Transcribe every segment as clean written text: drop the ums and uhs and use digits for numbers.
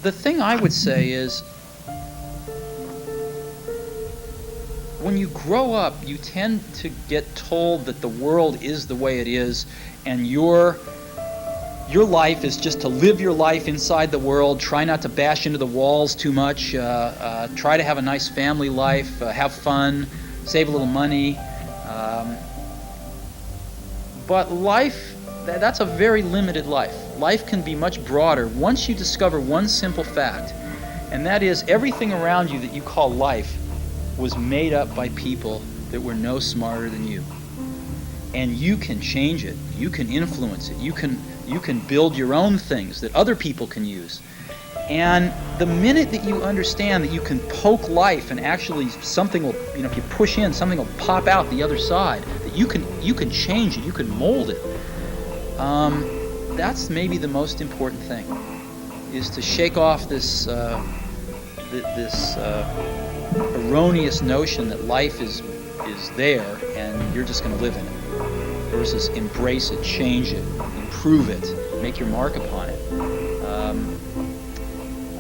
The thing I would say is, when you grow up, you tend to get told that the world is the way it is, and your life is just to live your life inside the world, try not to bash into the walls too much, try to have a nice family life, have fun, save a little money. But life, that's a very limited life. Life can be much broader once you discover one simple fact, and that is everything around you that you call life was made up by people that were no smarter than you. And you can change it. You can influence it. You can build your own things that other people can use. And the minute that you understand that you can poke life and actually something will, if you push in, something will pop out the other side, that you can change it, you can mold it. That's maybe the most important thing, is to shake off this erroneous notion that life is there and you're just going to live in it, versus embrace it, change it, improve it, make your mark upon it.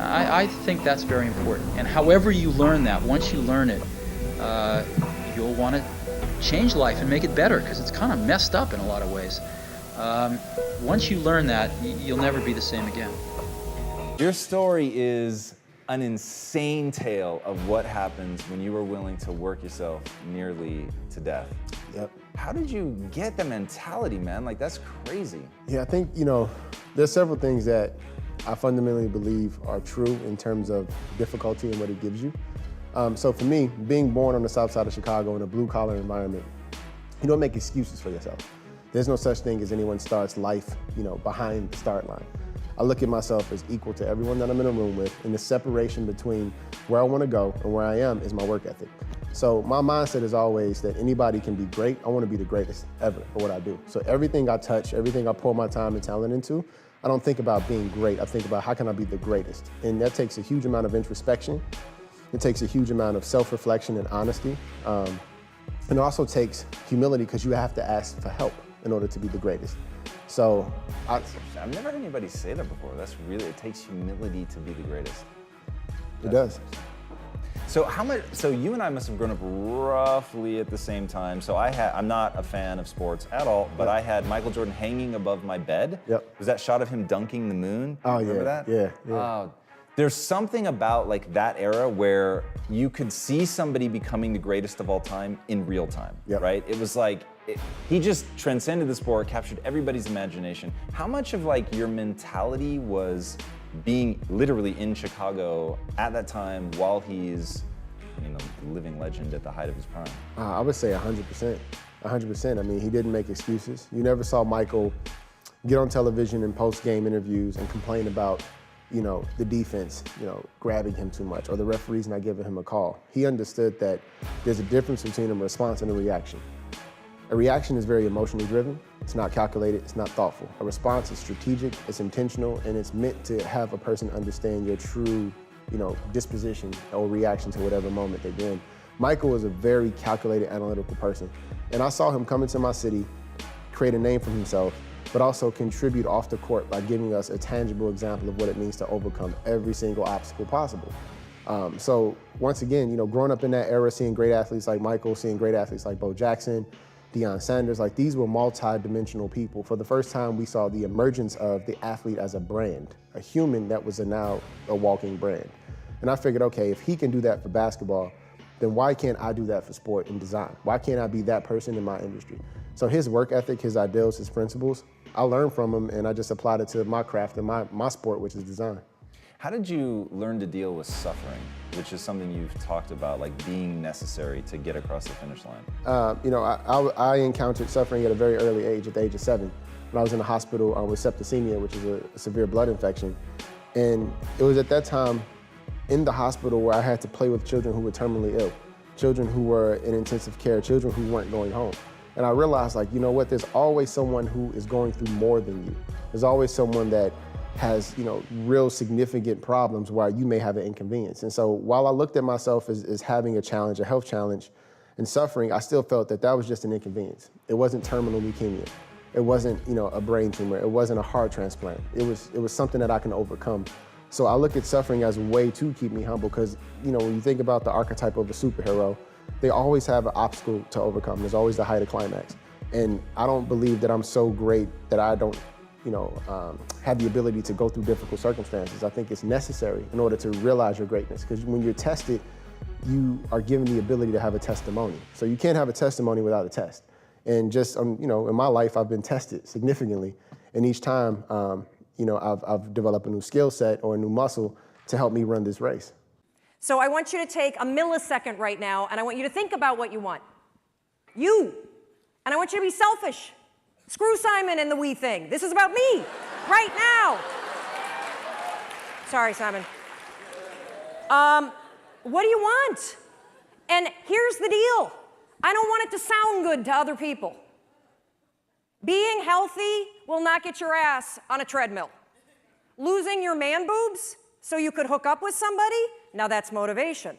I think that's very important. And however you learn that, once you learn it, you'll want to change life and make it better, because it's kind of messed up in a lot of ways. Once you learn that, you'll never be the same again. Your story is an insane tale of what happens when you are willing to work yourself nearly to death. Yep. How did you get the mentality, man? Like, that's crazy. Yeah, I think, there's several things that I fundamentally believe are true in terms of difficulty and what it gives you. So for me, being born on the south side of Chicago in a blue-collar environment, you don't make excuses for yourself. There's no such thing as anyone starts life, behind the start line. I look at myself as equal to everyone that I'm in a room with, and the separation between where I want to go and where I am is my work ethic. So my mindset is always that anybody can be great. I want to be the greatest ever for what I do. So everything I touch, everything I pour my time and talent into, I don't think about being great. I think about how can I be the greatest? And that takes a huge amount of introspection. It takes a huge amount of self-reflection and honesty. And it also takes humility, because you have to ask for help in order to be the greatest. So I've never heard anybody say that before. It takes humility to be the greatest. It does. So you and I must have grown up roughly at the same time. So I'm not a fan of sports at all, but I had Michael Jordan hanging above my bed. Yep. Was that shot of him dunking the moon? Oh, Remember yeah, that? yeah. There's something about that era where you could see somebody becoming the greatest of all time in real time, Yep. right? It was he just transcended the sport, captured everybody's imagination. How much of your mentality was being literally in Chicago at that time while he's, living legend at the height of his prime? I would say 100%. 100%. I mean, he didn't make excuses. You never saw Michael get on television in post-game interviews and complain about, the defense, grabbing him too much, or the referees not giving him a call. He understood that there's a difference between a response and a reaction. A reaction is very emotionally driven. It's not calculated, it's not thoughtful. A response is strategic, it's intentional, and it's meant to have a person understand your true, disposition or reaction to whatever moment they're in. Michael was a very calculated, analytical person. And I saw him come into my city, create a name for himself, but also contribute off the court by giving us a tangible example of what it means to overcome every single obstacle possible. So once again, growing up in that era, seeing great athletes like Michael, seeing great athletes like Bo Jackson, Deion Sanders, these were multi-dimensional people. For the first time, we saw the emergence of the athlete as a brand, a human that was now a walking brand. And I figured, okay, if he can do that for basketball, then why can't I do that for sport and design? Why can't I be that person in my industry? So his work ethic, his ideals, his principles, I learned from him, and I just applied it to my craft and my sport, which is design. How did you learn to deal with suffering, which is something you've talked about, being necessary to get across the finish line? I encountered suffering at a very early age, at the age of 7, when I was in the hospital with septicemia, which is a severe blood infection. And it was at that time in the hospital where I had to play with children who were terminally ill, children who were in intensive care, children who weren't going home. And I realized, there's always someone who is going through more than you. There's always someone that has, real significant problems while you may have an inconvenience. And so while I looked at myself as having a challenge, a health challenge, and suffering, I still felt that was just an inconvenience. It wasn't terminal leukemia. It wasn't, a brain tumor. It wasn't a heart transplant. It was something that I can overcome. So I look at suffering as a way to keep me humble because, when you think about the archetype of a superhero, they always have an obstacle to overcome. There's always the height of climax. And I don't believe that I'm so great that I don't, have the ability to go through difficult circumstances. I think it's necessary in order to realize your greatness, because when you're tested, you are given the ability to have a testimony. So you can't have a testimony without a test. And just, in my life, I've been tested significantly. And each time, I've developed a new skill set or a new muscle to help me run this race. So I want you to take a millisecond right now, and I want you to think about what you want. You. And I want you to be selfish. Screw Simon and the we thing. This is about me, right now. Sorry, Simon. What do you want? And here's the deal. I don't want it to sound good to other people. Being healthy will not get your ass on a treadmill. Losing your man boobs so you could hook up with somebody, now that's motivation.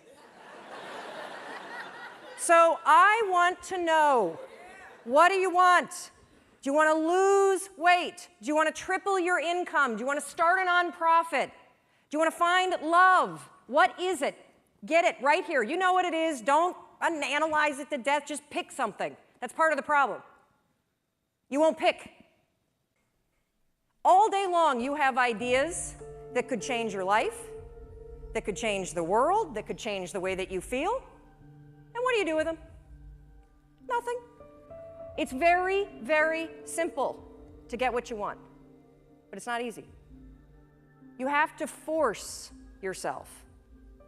So I want to know, what do you want? Do you want to lose weight? Do you want to triple your income? Do you want to start a nonprofit? Do you want to find love? What is it? Get it right here. You know what it is. Don't analyze it to death. Just pick something. That's part of the problem. You won't pick. All day long, you have ideas that could change your life, that could change the world, that could change the way that you feel. And what do you do with them? Nothing. It's very, very simple to get what you want, but it's not easy. You have to force yourself.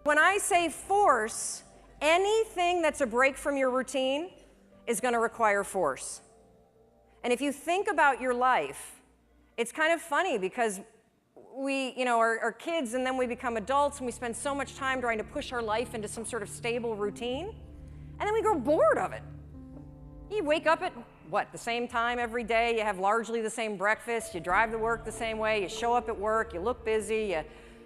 When I say force, anything that's a break from your routine is going to require force. And if you think about your life, it's kind of funny because we, are kids and then we become adults and we spend so much time trying to push our life into some sort of stable routine, and then we grow bored of it. You wake up at, the same time every day, you have largely the same breakfast, you drive to work the same way, you show up at work, you look busy,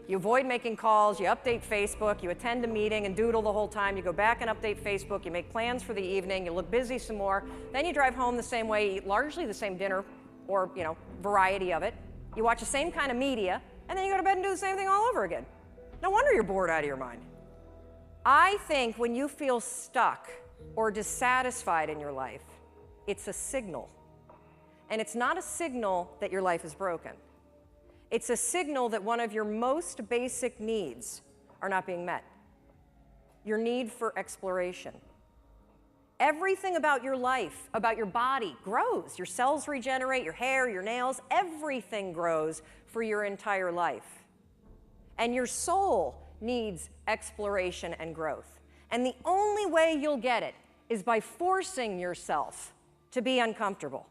you avoid making calls, you update Facebook, you attend a meeting and doodle the whole time, you go back and update Facebook, you make plans for the evening, you look busy some more, then you drive home the same way, eat largely the same dinner, or, variety of it. You watch the same kind of media, and then you go to bed and do the same thing all over again. No wonder you're bored out of your mind. I think when you feel stuck or dissatisfied in your life, it's a signal. And it's not a signal that your life is broken. It's a signal that one of your most basic needs are not being met. Your need for exploration. Everything about your life, about your body, grows. Your cells regenerate, your hair, your nails, everything grows for your entire life. And your soul needs exploration and growth. And the only way you'll get it is by forcing yourself to be uncomfortable.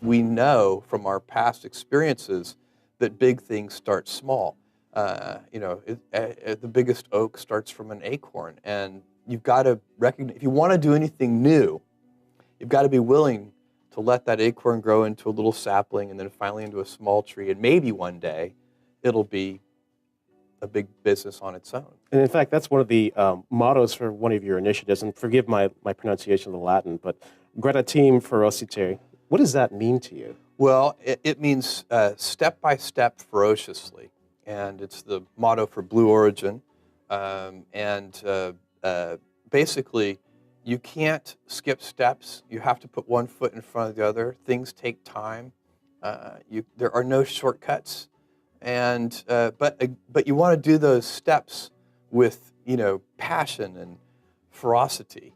We know from our past experiences that big things start small. The biggest oak starts from an acorn, and you've got to recognize, if you want to do anything new, you've got to be willing to let that acorn grow into a little sapling and then finally into a small tree, and maybe one day it'll be a big business on its own. And in fact, that's one of the mottos for one of your initiatives, and forgive my pronunciation of the Latin, but gradatim ferociter. What does that mean to you? Well, it means step by step ferociously, and it's the motto for Blue Origin. Basically, you can't skip steps. You have to put one foot in front of the other. Things take time. There are no shortcuts, and but you want to do those steps with passion and ferocity.